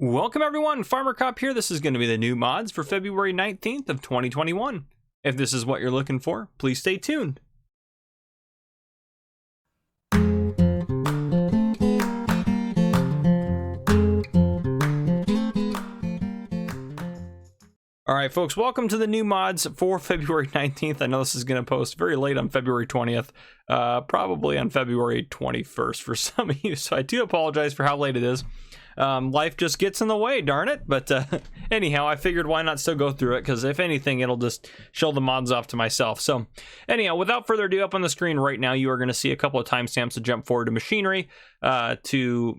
Welcome everyone, Farmer Cop here. This is going to be the new mods for February 19th of 2021. If this is what you're looking for, please stay tuned. Alright folks, welcome to the new mods for February 19th. I know this is going to post very late on February 20th, probably on February 21st for some of you, so I do apologize for how late it is. Life just gets in the way, darn it. But anyhow, I figured why not still go through it, because if anything, it'll just show the mods off to myself. So anyhow, without further ado, up on the screen right now, you are going to see a couple of timestamps to jump forward to machinery, to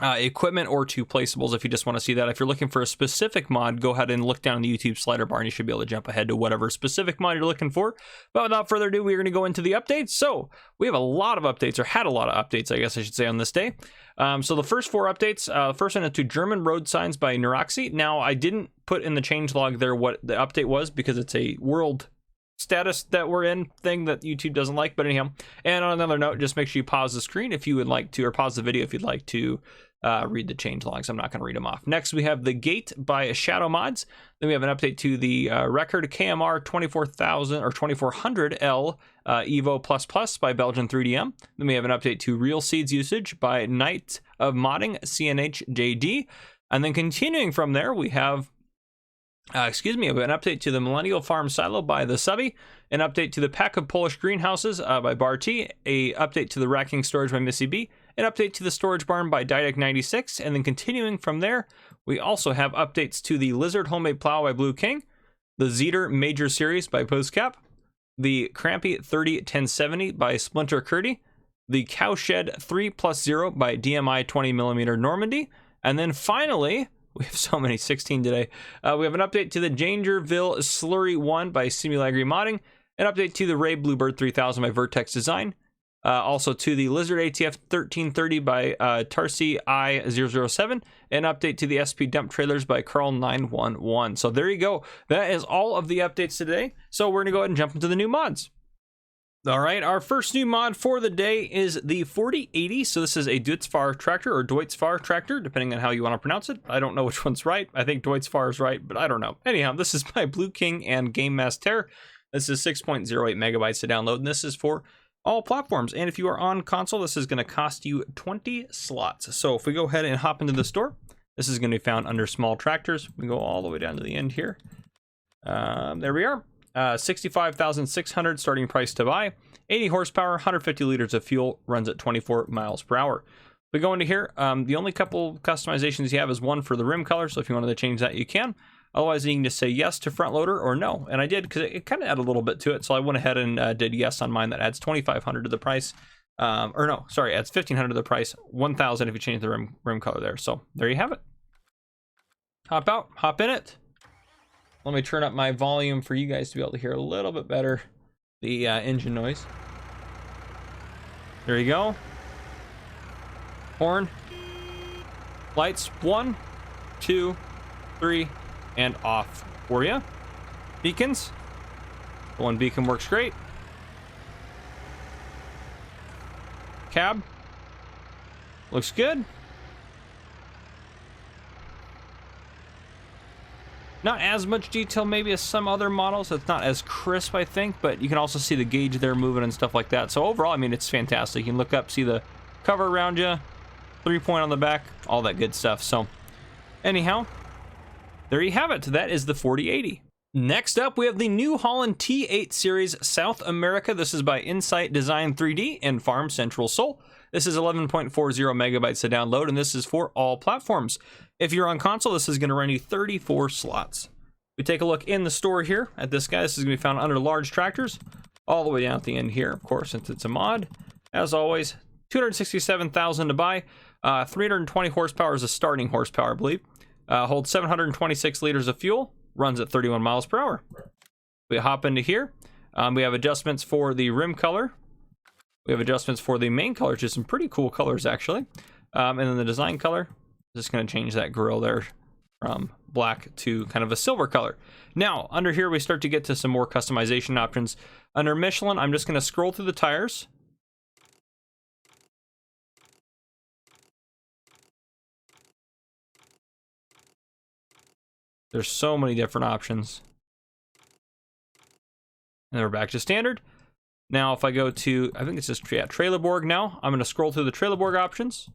equipment, or to placeables if you just want to see that. If you're looking for a specific mod, go ahead and look down in the YouTube slider bar and you should be able to jump ahead to whatever specific mod you're looking for. But without further ado, we're going to go into the updates. So we have a lot of updates, or had a lot of updates, I guess I should say, on this day. So the first four updates, first one is to German road signs by Neuroxy. Now, I didn't put in the changelog there what the update was because it's a world status that we're in thing that YouTube doesn't like, but anyhow. And on another note, just make sure you pause the screen if you would like to, or pause the video if you'd like to read the changelogs. I'm not going to read them off. Next, we have the Gate by Shadow Mods. Then we have an update to the record KMR 24,000 or 2400L Evo++ by Belgian 3DM. Then we have an update to Real Seeds usage by Knight of Modding CNHJD. And then continuing from there, we have we have an update to the Millennial Farm Silo by the Subby, an update to the Pack of Polish Greenhouses by Barty, a update to the Racking Storage by Missy B, an update to the Storage Barn by Didek96, and then continuing from there, we also have updates to the Lizard Homemade Plow by Blue King, the Zeter Major Series by Postcap, the Crampy 301070 by Splinter Curdy, the Cowshed 3+0 by DMI 20mm Normandy, and then finally, we have so many, 16 today. We have an update to the Dangerville Slurry 1 by Simulagri Modding, an update to the Ray Bluebird 3000 by Vertex Design, also to the Lizard ATF 1330 by Tarsi I007, an update to the SP Dump Trailers by Carl911. So there you go. That is all of the updates today. So we're going to go ahead and jump into the new mods. All right, our first new mod for the day is the 4080. So this is a Deutzfahr tractor, or Deutzfahr tractor, depending on how you want to pronounce it. I don't know which one's right. I think Deutzfahr is right, but I don't know. Anyhow, this is by Blue King and Game Master. This is 6.08 megabytes to download, and this is for all platforms. And if you are on console, this is going to cost you 20 slots. So if we go ahead and hop into the store, this is going to be found under small tractors. We go all the way down to the end here. There we are. 65,600 starting price to buy, 80 horsepower, 150 liters of fuel, runs at 24 miles per hour. We go into here, the only couple customizations you have is one for the rim color, so if you wanted to change that, you can. Otherwise, you can just say yes to front loader or no, and I did because it kind of added a little bit to it, so I went ahead and did yes on mine. That adds 2,500 to the price, or no, sorry, adds 1,500 to the price, 1,000 if you change the rim color there. So there you have it. Hop out, hop in it. Let me turn up my volume for you guys to be able to hear a little bit better the engine noise. There you go. Horn. Lights. 1, 2, 3, and off for you. Beacons. The one beacon works great. Cab. Looks good. Not as much detail maybe as some other models. It's not as crisp, I think, but you can also see the gauge there moving and stuff like that. So overall, I mean, it's fantastic. You can look up, see the cover around you, 3-point on the back, all that good stuff. So anyhow, there you have it. That is the 4080. Next up, we have the new Holland T8 series South America. This is by Insight Design 3D and Farm Central Seoul. This is 11.40 megabytes to download, and this is for all platforms. If you're on console, this is going to run you 34 slots. We take a look in the store here at this guy. This is going to be found under large tractors, all the way down at the end here, of course, since it's a mod. As always, 267,000 to buy. 320 horsepower is a starting horsepower, I believe. Holds 726 liters of fuel. Runs at 31 miles per hour. We hop into here. We have adjustments for the rim color. We have adjustments for the main color, which is some pretty cool colors, actually. And then the design color. Just going to change that grill there from black to kind of a silver color. Now, under here, we start to get to some more customization options. Under Michelin, I'm just going to scroll through the tires. There's so many different options. And then we're back to standard. Now, if I go to, I think it's just, yeah, Trailerborg now. I'm going to scroll through the Trailerborg options.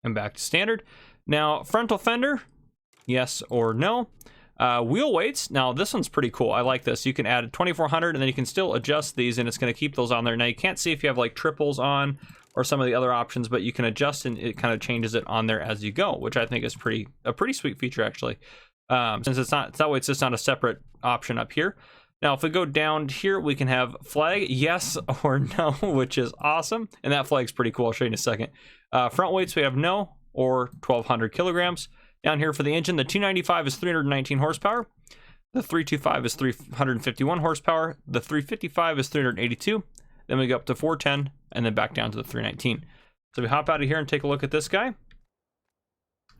And back to standard. Now, frontal fender, yes or no. Wheel weights, now this one's pretty cool. I like this. You can add 2400 and then you can still adjust these and it's going to keep those on there. Now, you can't see if you have like triples on or some of the other options, but you can adjust and it kind of changes it on there as you go, which I think is a pretty sweet feature actually. Since it's not, that way it's just not a separate option up here. Now, if we go down here, we can have flag, yes or no, which is awesome. And that flag's pretty cool. I'll show you in a second. Front weights, we have no or 1200 kilograms. Down here for the engine, the 295 is 319 horsepower. The 325 is 351 horsepower. The 355 is 382. Then we go up to 410 and then back down to the 319. So we hop out of here and take a look at this guy.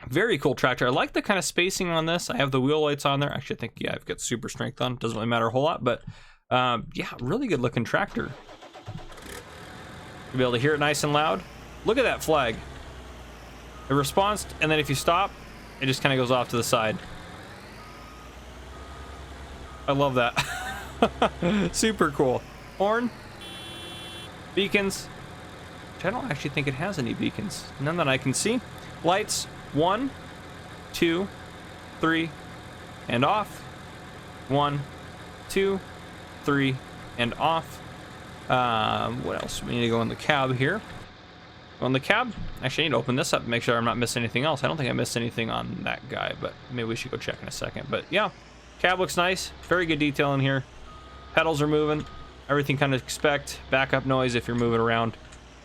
Very cool tractor. I like the kind of spacing on this. I have the wheel lights on there. Actually, I think, yeah, I've got super strength on. Doesn't really matter a whole lot, but yeah, really good looking tractor. You'll be able to hear it nice and loud. Look at that flag. It responds, and then if you stop, it just kind of goes off to the side. I love that. Super cool. Horn. Beacons. Which I don't actually think it has any beacons. None that I can see. Lights. 1, 2, 3, and off. 1, 2, 3, and off. What else? We need to go in the cab here. On the cab, actually I need to open this up and make sure I'm not missing anything else. I don't think I missed anything on that guy, but maybe we should go check in a second. But yeah, cab looks nice. Very good detail in here. Pedals are moving. Everything kind of expect. Backup noise if you're moving around.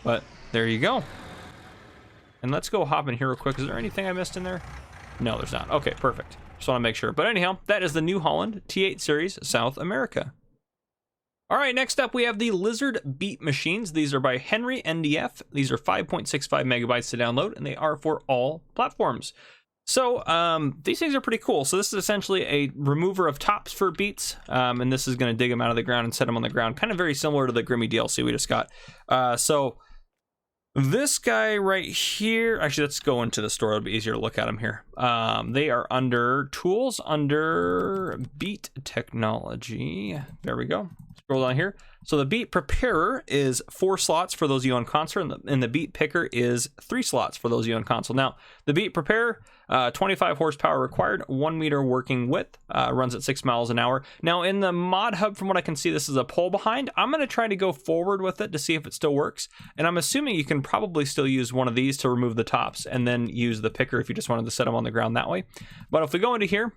But there you go. And let's go hop in here real quick. Is there anything I missed in there? No, there's not. Okay, perfect. Just want to make sure. But anyhow, that is the New Holland T8 Series South America. All right, next up we have the Lizard Beet machines. These are by Henry NDF. These are 5.65 megabytes to download, and they are for all platforms. So these things are pretty cool. So this is essentially a remover of tops for beets, and this is going to dig them out of the ground and set them on the ground, kind of very similar to the Grimmy DLC we just got. So this guy right here, actually, let's go into the store. It'll be easier to look at them here. They are under tools, under Beet technology. There we go. Scroll down here. So the Beet Preparer is 4 slots for those of you on console, and the Beet Picker is 3 slots for those of you on console. Now, the Beet Preparer, 25 horsepower required, 1 meter working width, runs at 6 miles an hour. Now, in the ModHub, from what I can see, this is a pull behind. I'm going to try to go forward with it to see if it still works. And I'm assuming you can probably still use one of these to remove the tops and then use the picker if you just wanted to set them on the ground that way. But if we go into here,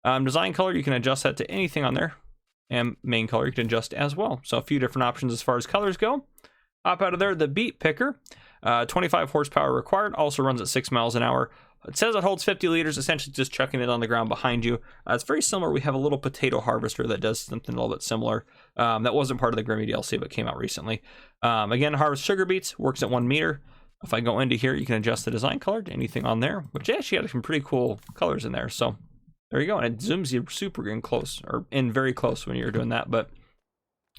design color, you can adjust that to anything on there. And main color you can adjust as well. So a few different options as far as colors go. Hop out of there, the Beet Picker, 25 horsepower required, also runs at 6 miles an hour. It says it holds 50 liters, essentially just chucking it on the ground behind you. It's very similar. We have a little potato harvester that does something a little bit similar. That wasn't part of the Grimmy DLC, but came out recently. Again, harvest sugar beets, works at 1 meter. If I go into here, you can adjust the design color to anything on there, which actually has some pretty cool colors in there. So there you go, and it zooms you super in close, or in very close when you're doing that. But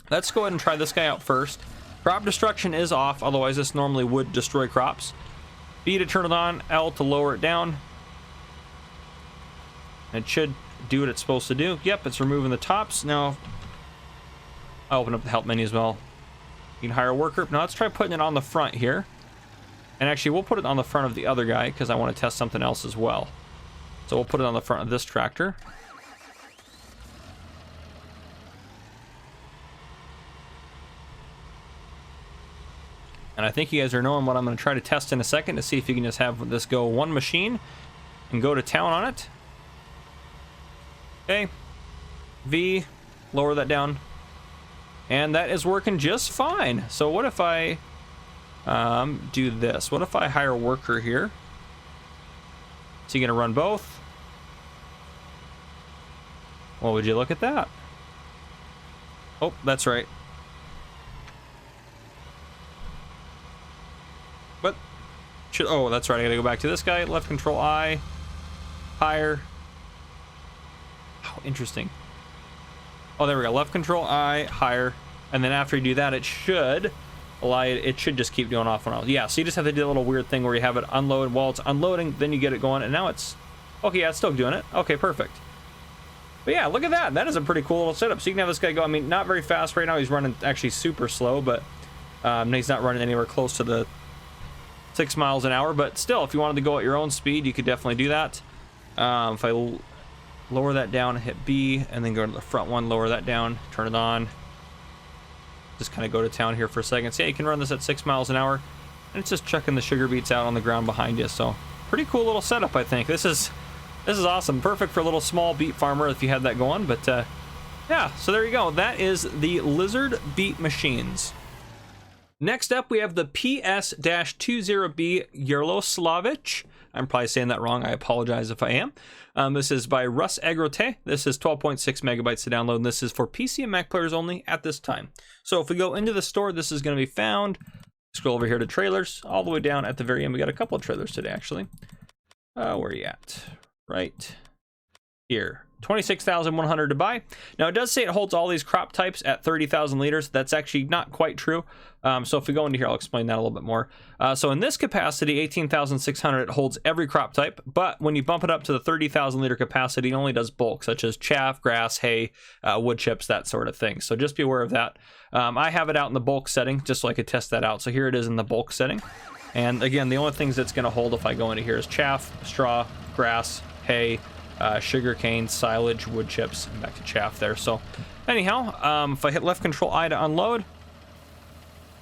let's go ahead and try this guy out first. Crop destruction is off, otherwise this normally would destroy crops. B to turn it on, L to lower it down. It should do what it's supposed to do. Yep, it's removing the tops. Now, I'll open up the help menu as well. You can hire a worker. Now let's try putting it on the front here. And actually, we'll put it on the front of the other guy because I want to test something else as well. So we'll put it on the front of this tractor. And I think you guys are knowing what I'm going to try to test in a second to see if you can just have this go one machine and go to town on it. Okay. V, lower that down. And that is working just fine. So what if I do this? What if I hire a worker here? So you're going to run both? Well, would you look at that? Oh, that's right. But oh, that's right. I gotta go back to this guy. Left control I, higher. Oh, interesting. Oh, there we go. Left control I, higher, and then after you do that, it should it should just keep doing off and on. Yeah, so you just have to do a little weird thing where you have it unload while it's unloading, then you get it going, and now it's okay. Yeah, it's still doing it. Okay, perfect. But yeah, look at that. That is a pretty cool little setup. So you can have this guy go, I mean, not very fast right now. He's running actually super slow, but he's not running anywhere close to the 6 miles an hour. But still, if you wanted to go at your own speed, you could definitely do that. If I lower that down, hit B, and then go to the front one, lower that down, turn it on. Just kind of go to town here for a second. So yeah, you can run this at 6 miles an hour, and it's just chucking the sugar beets out on the ground behind you. So pretty cool little setup, I think. This is awesome. Perfect for a little small beet farmer if you had that going. But yeah, so there you go. That is the Lizard beet machines. Next up, we have the PS-20B Yaroslavich. I'm probably saying that wrong. I apologize if I am. This is by Russ Agrote. This is 12.6 megabytes to download, and this is for PC and Mac players only at this time. So if we go into the store, this is going to be found. Scroll over here to trailers, all the way down at the very end. We got a couple of trailers today, actually. Where are you at? Right here. 26,100 to buy. Now it does say it holds all these crop types at 30,000 liters. That's actually not quite true. So if we go into here, I'll explain that a little bit more. So in this capacity, 18,600, it holds every crop type. But when you bump it up to the 30,000 liter capacity, it only does bulk, such as chaff, grass, hay, wood chips, that sort of thing. So just be aware of that. I have it out in the bulk setting just so I could test that out. So here it is in the bulk setting. And again, the only things that's going to hold if I go into here is chaff, straw, grass, hay, sugar cane, silage, wood chips, and back to chaff there. So anyhow, if I hit left control I to unload,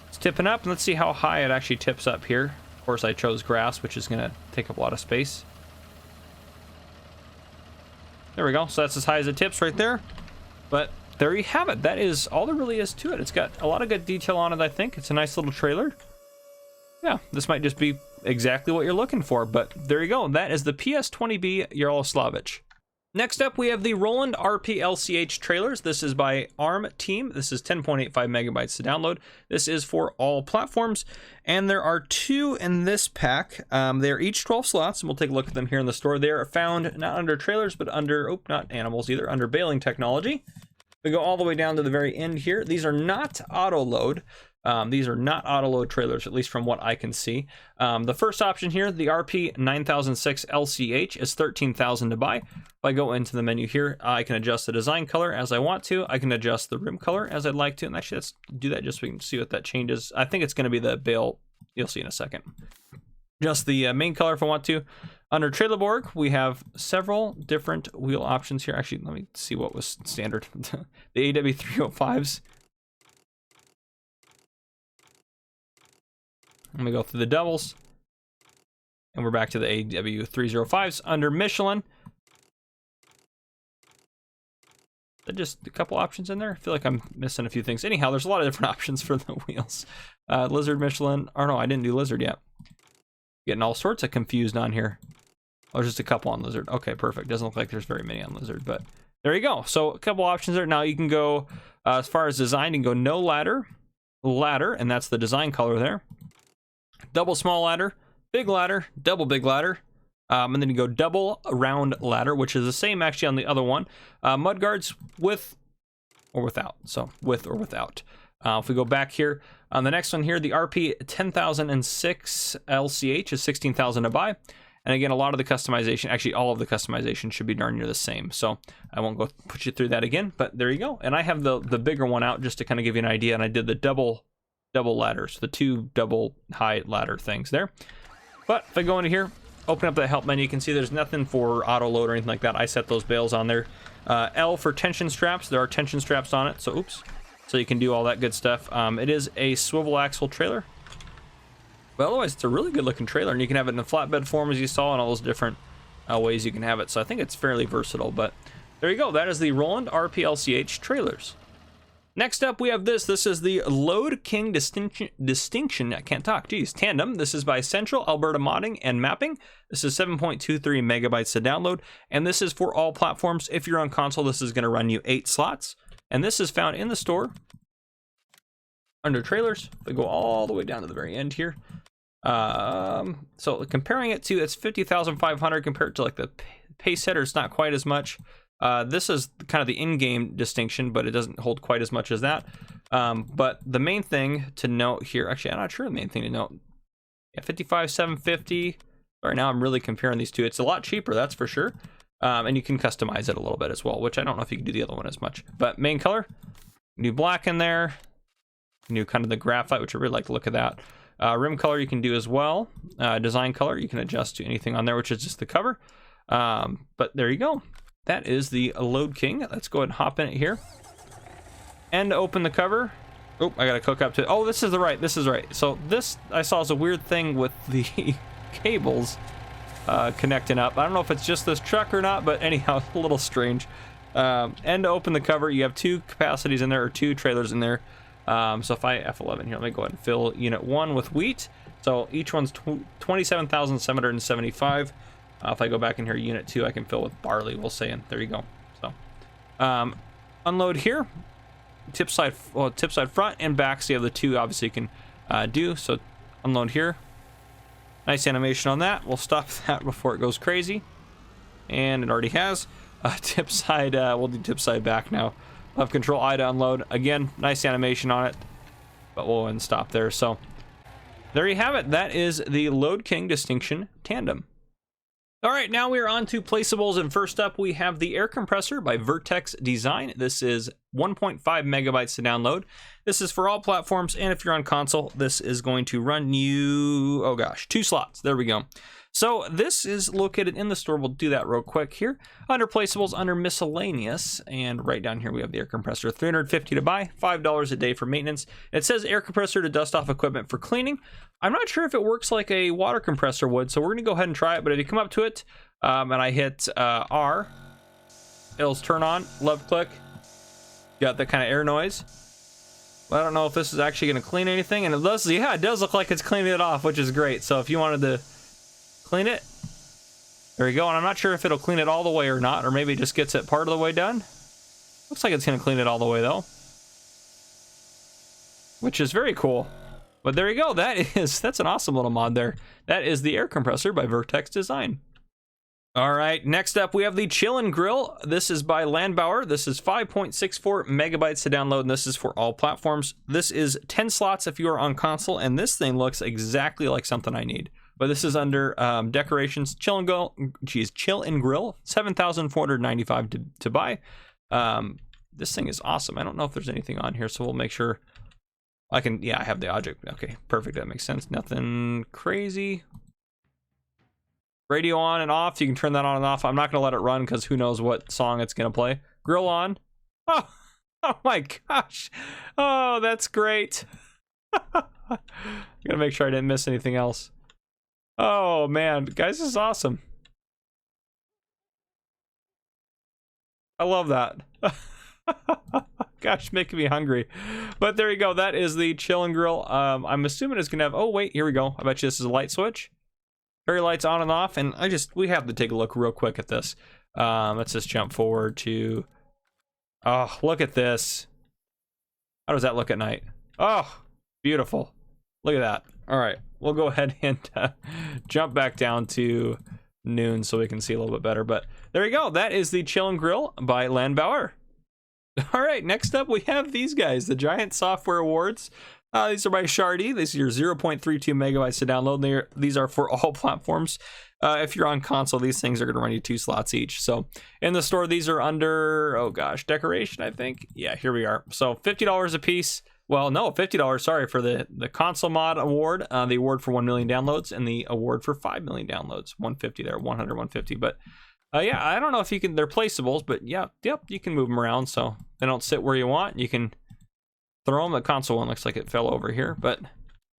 it's tipping up, and let's see how high it actually tips up here. Of course, I chose grass, which is going to take up a lot of space. There we go. So that's as high as it tips right there. But there you have it. That is all there really is to it. It's got a lot of good detail on it, I think. It's a nice little trailer. Yeah, this might just be exactly what you're looking for, but there you go. That is the PS-20B Yaroslavich. Next up, we have the Rolland RP LCH Trailers. This is by ARM Team. This is 10.85 megabytes to download. This is for all platforms, and there are 2 in this pack. They're each 12 slots, and we'll take a look at them here in the store. They are found not under trailers, but under, not animals either, under baling technology. We go all the way down to the very end here. These are not auto load. These are not auto load trailers, at least from what I can see. The first option here, the RP 9006 LCH, is 13,000 to buy. If I go into the menu here, I can adjust the design color as I want to. I can adjust the rim color as I'd like to. And actually, let's do that just so we can see what that changes. I think it's going to be the bale. You'll see in a second. Just the main color if I want to. Under trailer board, we have several different wheel options here. Actually, let me see what was standard. The AW305s. Let me go through the doubles, and we're back to the AW305s. Under Michelin, just a couple options in there. I feel like I'm missing a few things. Anyhow, there's a lot of different options for the wheels. Lizard, Michelin, or no, I didn't do Lizard yet. Getting all sorts of confused on here. Oh, just a couple on Lizard. Okay, perfect. Doesn't look like there's very many on Lizard, but there you go. So a couple options there. Now you can go, as far as design, you can go no ladder, and that's the design color there. Double small ladder, double big ladder, and then you go double round ladder, which is the same actually on the other one. Mud guards with or without, so with or without. If we go back here on the next one here, the RP 10006 LCH is 16,000 to buy. And again, a lot of the customization, actually all of the customization should be darn near the same. So I won't go put you through that again, but there you go. And I have the bigger one out just to kind of give you an idea. And I did the double ladders, the 2 double high ladder things there. But if I go into here, open up the help menu, you can see there's nothing for auto load or anything like that. I set those bales on there. L for tension straps. There are tension straps on it, so oops. So you can do all that good stuff. It is a swivel axle trailer. But otherwise, it's a really good looking trailer, and you can have it in a flatbed form as you saw, and all those different ways you can have it. So I think it's fairly versatile, but there you go. That is the Rolland RP LCH Trailers. Next up, we have this. This is the Lodeking Distinction. I can't talk. Geez. Tandem. This is by Central Alberta Modding and Mapping. This is 7.23 megabytes to download, and this is for all platforms. If you're on console, this is going to run you 8 slots, and this is found in the store under trailers. They go all the way down to the very end here. So comparing it to, it's 50,500 compared to like the pace setter. It's not quite as much. This is kind of the in-game distinction, but it doesn't hold quite as much as that. But the main thing to note here, actually, I'm not sure the main thing to note. Yeah, 55,750. Right now, I'm really comparing these two. It's a lot cheaper, that's for sure. And you can customize it a little bit as well, which I don't know if you can do the other one as much. But main color, new black in there, new kind of the graphite, which I really like the look of that. Rim color you can do as well. Design color you can adjust to anything on there, which is just the cover. But there you go. That is the Lodeking. Let's go ahead and hop in it here. And open the cover. Oh, I gotta hook up to. Oh, this is right. This is right. So this I saw is a weird thing with the cables connecting up. I don't know if it's just this truck or not, but anyhow, a little strange. And to open the cover, you have two capacities in there, or two trailers in there. So if I F11 here, let me go ahead and fill unit 1 with wheat. So each one's 27,775. If I go back in here, unit 2, I can fill with barley, we'll say, and there you go. So unload here. Tip side front and back, so you have the two obviously you can do. So unload here. Nice animation on that. We'll stop that before it goes crazy, and it already has. Tip side, we'll do tip side back now. We'll have control I to unload. Again, nice animation on it, but we'll go ahead and stop there. So there you have it. That is the Lodeking Distinction Tandem. All right, now we are on to placeables, and first up we have the air compressor by Vertex Design. This is 1.5 megabytes to download. This is for all platforms, and if you're on console, this is going to run you, oh gosh, 2 slots. There we go. So this is located in the store. We'll do that real quick here. Under placeables, under miscellaneous, and right down here we have the air compressor. $350 to buy, $5 a day for maintenance. It says air compressor to dust off equipment for cleaning. I'm not sure if it works like a water compressor would, so we're gonna go ahead and try it. But if you come up to it and I hit R, it'll turn on, left click, got that kind of air noise. But I don't know if this is actually gonna clean anything, and it does, yeah, it does look like it's cleaning it off, which is great. So if you wanted to clean it, there you go. And I'm not sure if it'll clean it all the way or not, or maybe it just gets it part of the way done. Looks like it's gonna clean it all the way though, which is very cool. But there you go. That's an awesome little mod there. That is the air compressor by Vertex Design. All right, next up we have the Chill and Grill. This is by Landbauer. This is 5.64 megabytes to download, and this is for all platforms. This is 10 slots if you are on console, and this thing looks exactly like something I need. But this is under decorations, Chill and Grill. Geez, Chill and Grill, 7,495 to buy. This thing is awesome. I don't know if there's anything on here, so we'll make sure. I can, yeah, I have the object. Okay, perfect. That makes sense. Nothing crazy. Radio on and off. You can turn that on and off. I'm not going to let it run because who knows what song it's going to play. Grill on. Oh my gosh. Oh, that's great. I'm going to make sure I didn't miss anything else. Oh, man. Guys, this is awesome. I love that. Gosh, making me hungry. But there you go. That is the Chill and Grill. I'm assuming it's gonna have, oh wait, here we go. I bet you this is a light switch. Fairy lights on and off, and we have to take a look real quick at this. Let's just jump forward to, oh, look at this. How does that look at night? Oh, beautiful. Look at that. All right, we'll go ahead and jump back down to noon so we can see a little bit better. But there you go. That is the Chill and Grill by Landbauer. All right, next up we have these guys, the Giant Software Awards. These are by Shardy. These are 0.32 megabytes to download. These are for all platforms. If you're on console, these things are going to run you 2 slots each. So in the store, these are under, oh gosh, decoration, I think. Yeah, here we are. So $50 a piece. Well, no, $50, sorry, for the console mod award, the award for 1 million downloads, and the award for 5 million downloads. 150 there, 100, 150. But yeah, I don't know if you can, they're placeables, but yeah, yep, you can move them around so they don't sit where you want. You can throw them. The console one looks like it fell over here, but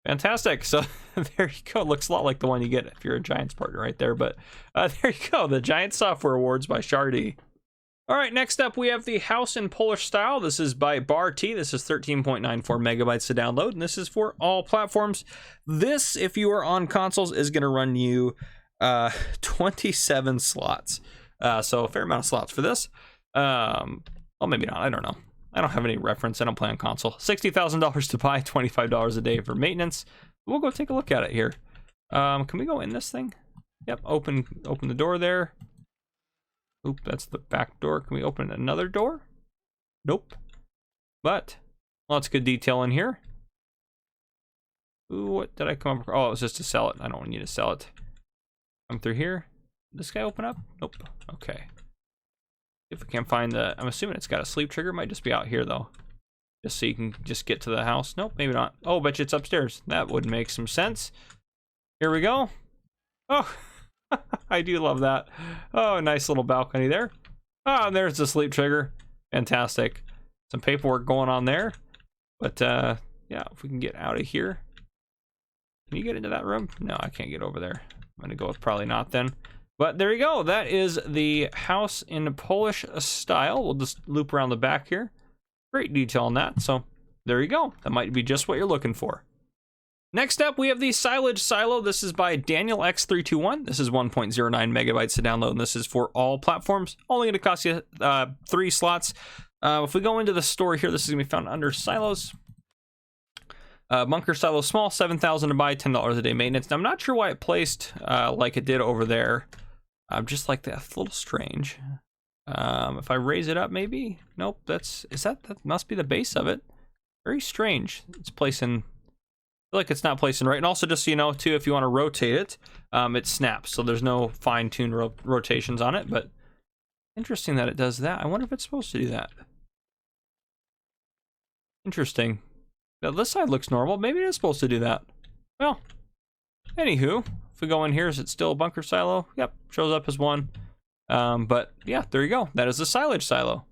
fantastic. So there you go. It looks a lot like the one you get if you're a Giants partner right there. But there you go, the Giant Software Awards by Shardy. All right, next up we have the House in Polish Style. This is by Bar T. This is 13.94 megabytes to download, and this is for all platforms. This, if you are on consoles, is going to run you 27 slots. So a fair amount of slots for this. Well, maybe not. I don't know. I don't have any reference. I don't play on console. $60,000 to buy, $25 a day for maintenance. We'll go take a look at it here. Can we go in this thing? Yep. Open the door there. Oop, that's the back door. Can we open another door? Nope. But Lots of good detail in here. Ooh, what did I come up? Oh, it was just to sell it. I don't need to sell it. Come through here. Did this guy open up? Nope. Okay. If we can't find the, I'm assuming it's got a sleep trigger. It might just be out here though. Just so you can just get to the house. Nope, maybe not. Oh, bet you it's upstairs. That would make some sense. Here we go. Oh, I do love that. Oh, nice little balcony there. Oh, and there's the sleep trigger. Fantastic. Some paperwork going on there. But yeah, if we can get out of here. Can you get into that room? No, I can't get over there. I'm gonna go with probably not then. But there you go. That is the house in Polish style. We'll just loop around the back here. Great detail on that. So there you go. That might be just what you're looking for. Next up, we have the Silage Silo. This is by Daniel X321. This is 1.09 megabytes to download, and this is for all platforms. Only going to cost you 3 slots. If we go into the store here, this is going to be found under Silos. Bunker Silo Small, 7,000 to buy, $10 a day maintenance. Now, I'm not sure why it placed like it did over there. Just like that's a little strange. If I raise it up, maybe? Nope, that must be the base of it. Very strange. It's placing, I feel like it's not placing right. And also, just so you know, too, if you want to rotate it, it snaps. So there's no fine-tuned rotations on it, but interesting that it does that. I wonder if it's supposed to do that. Interesting. Now, this side looks normal. Maybe it is supposed to do that. Well, anywho, if we go in here, is it still a bunker silo? Yep, shows up as one. But yeah, there you go. That is the Silage Silo.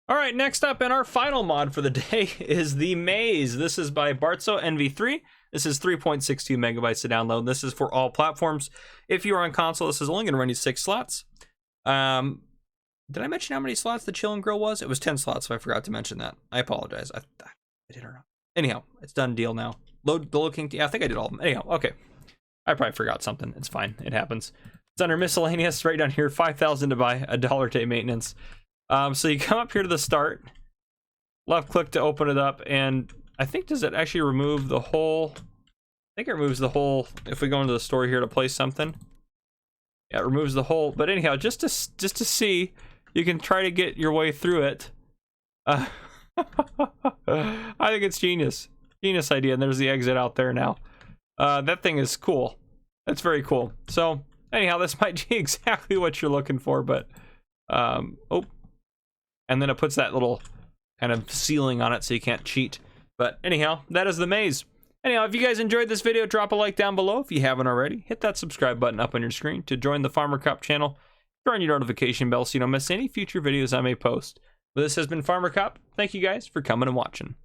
All right, next up, and our final mod for the day is the Maze. This is by Bartzo NV3. This is 3.62 megabytes to download. This is for all platforms. If you are on console, this is only going to run you 6 slots. Did I mention how many slots the Chill and Grill was? It was 10 slots, so I forgot to mention that. I apologize. I did or not. Anyhow, it's done deal now. Lodeking. Yeah, I think I did all of them. Anyhow, okay. I probably forgot something. It's fine. It happens. It's under miscellaneous right down here. 5,000 to buy, $1 a day maintenance. So you come up here to the start, left click to open it up, and I think, does it actually remove the whole? I think it removes the whole. If we go into the store here to place something, yeah, it removes the whole. But anyhow, just to see, you can try to get your way through it. I think it's genius idea. And there's the exit out there now. That thing is cool. That's very cool. So anyhow, this might be exactly what you're looking for, but oh, and then it puts that little kind of ceiling on it so you can't cheat. But anyhow, that is the Maze. Anyhow, if you guys enjoyed this video, drop a like down below. If you haven't already, hit that subscribe button up on your screen to join the Farmer Cop channel. Turn on your notification bell so you don't miss any future videos I may post. But this has been Farmer Cop. Thank you guys for coming and watching.